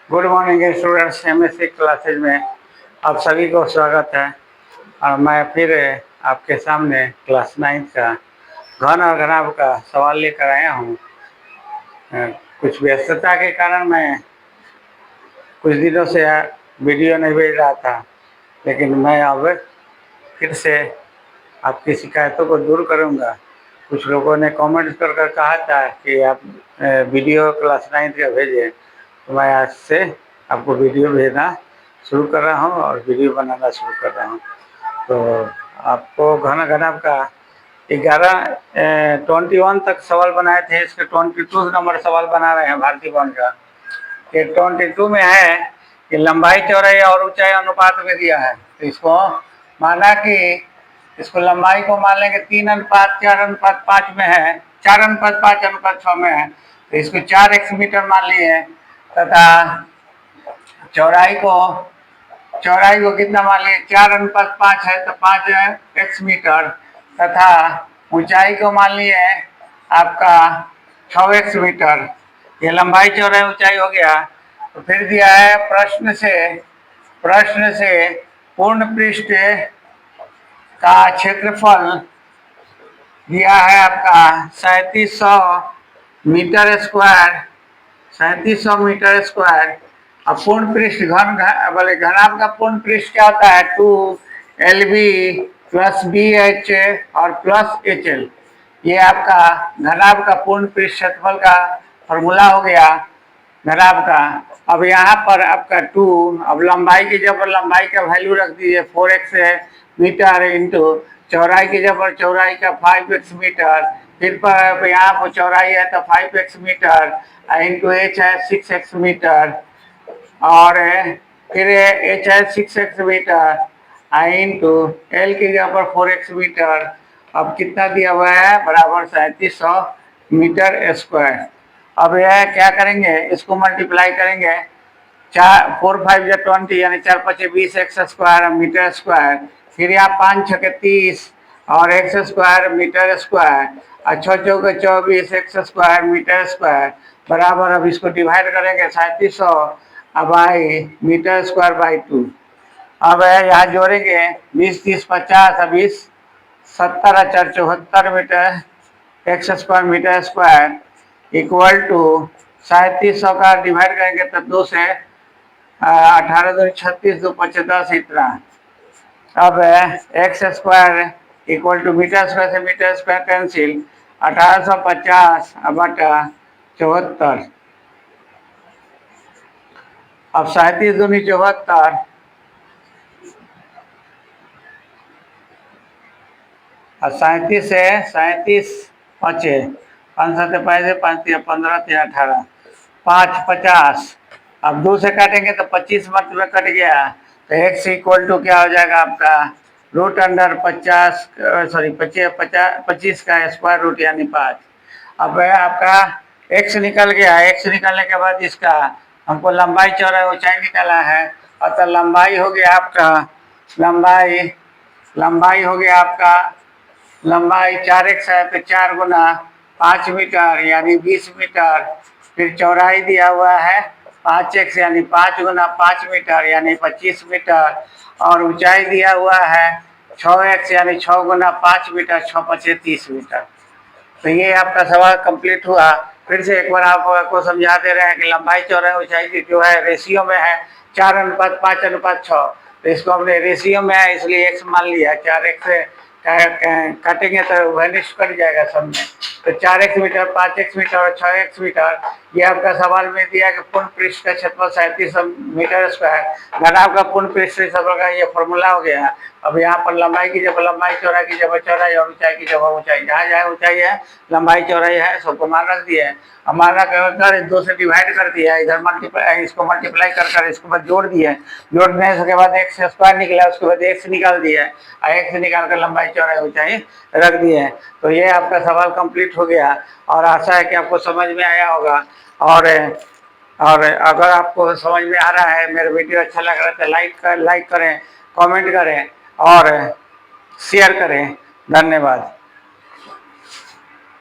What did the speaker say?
Good morning students, MSc classes में आप सभी को स्वागत है। और मैं फिर आपके सामने क्लास 9 का घन और घनाभ का सवाल लेकर आया हूँ। कुछ व्यस्तता के कारण मैं कुछ दिनों से वीडियो नहीं भेज रहा था, लेकिन मैं अब फिर से आपकी शिकायतों को दूर करूँगा। कुछ लोगों ने कमेंट कर कहा था कि आप वीडियो क्लास 9 का भेजें, तो मैं आज से आपको वीडियो भेजना शुरू कर रहा हूँ और वीडियो बनाना शुरू कर रहा हूँ। तो आपको घन घनाभ का 21 तक सवाल बनाए थे, इसके 22 नंबर सवाल बना रहे हैं भारतीय भवन का। ये 22 में है कि लंबाई चौड़ाई और ऊंचाई अनुपात में दिया है, तो इसको माना कि इसको लंबाई को मान लेंगे 3:4:5 में है, 4:5:6 में है, तो इसको 4x मीटर मान लिए तथा चौड़ाई को कितना मान लिए 4:5 है तो 5x मीटर तथा ऊंचाई को मान लिए आपका 6x मीटर। ये लंबाई चौड़ाई ऊंचाई हो गया। तो फिर दिया है प्रश्न से पूर्ण पृष्ठ का क्षेत्रफल दिया है आपका 3700 मीटर स्क्वायर। अब पूर्ण पृष्ठ घनाभ का पूर्ण पृष्ठ क्या होता है 2LB + BH और +HL। ये आपका घनाभ का पूर्ण पृष्ठ क्षेत्रफल का फॉर्मूला हो गया घनाभ का। अब यहाँ पर आपका 2, अब लंबाई की जगह पर लंबाई का वैल्यू रख दीजिए 4x मीटर इंटू चौड़ाई की जगह पर चौड़ाई का 5x मीटर, फिर पर यहाँ पर चौड़ाई है तो 5x मीटर इंटू h है 6x मीटर और फिर h है 6x मीटर इंटू l की जगह पर 4x मीटर। अब कितना दिया हुआ है बराबर 3700 मीटर स्क्वायर। अब यह क्या करेंगे, इसको मल्टीप्लाई करेंगे 4 5 या 20 यानी 4 5 20x स्क्वायर मीटर स्क्वायर, फिर यहाँ 5 6 30 और x स्क्वायर मीटर स्क्वायर और 6 4 24 x स्क्वायर मीटर स्क्वायर बराबर। अब इसको डिवाइड करेंगे 3700 बाई मीटर स्क्वायर बाई 2। अब यहाँ जोड़ेंगे 20 30 50 और 20 70 और 4 74 metre x square metre square equal to 3700 का डिवाइड करेंगे तो 2 से 18 2 36 2 5 10 इतना। अब x square equal to metre square से मीटर स्क्वायर कैंसिल 1850 बटा 74। अब 37 दूनी 74 और 37 से 37 5 5 7 5 3 15 3 18 5 50। अब 2 से काटेंगे तो 25 मतलब कट गया, तो x इक्वल टू क्या हो जाएगा आपका √50 का स्क्वायर रूट यानी 5। अब आपका x निकल गया। x निकलने के बाद इसका हमको लंबाई चौड़ाई ऊंचाई निकाला है, और तो लंबाई हो गया आपका लंबाई 4x है तो 4 गुना 5 मीटर यानी 20 मीटर। फिर चौड़ाई दिया हुआ है 5x यानी 5 गुना 5 मीटर यानी 25 मीटर और ऊंचाई दिया हुआ है 6x यानी 6 गुना 5 मीटर 6 5 30 मीटर। तो ये आपका सवाल कंप्लीट हुआ। फिर से एक बार आपको समझा दे रहे हैं कि लंबाई चौड़ाई ऊंचाई की जो है रेशियो में है 4:5:6, तो इसको हमने रेशियो में है इसलिए x मान लिया। 4x काटेंगे तो वैनिश कर जाएगा सब में, तो 4x मीटर 5x मीटर और 6x मीटर। ये आपका सवाल में दिया कि पूर्ण पृष्ठ का क्षेत्रफल 3700 मीटर स्क्वायर। घनाभ का पूर्ण पृष्ठ क्षेत्रफल का ये फॉर्मूला हो गया। अब यहाँ पर लंबाई की जगह लंबाई, चौड़ाई की जगह चौड़ाई और ऊंचाई की जगह ऊंचाई, जहाँ जहाँ ऊंचाई है लंबाई चौड़ाई है सबको मान रख दिया है। हमारा कर 2 से डिवाइड कर दिया, इधर इसको मल्टीप्लाई कर इसके बाद जोड़ दिए। जोड़ने के बाद x स्क्वायर निकला, उसके बाद x निकाल दिया और x निकाल कर लंबाई चौड़ाई ऊंचाई रख दिए। तो ये आपका सवाल कंप्लीट हो गया और आशा है कि आपको समझ में आया होगा। और अगर आपको समझ में आ रहा है, मेरा वीडियो अच्छा लग रहा है तो लाइक करें, कमेंट करें और शेयर करें। धन्यवाद।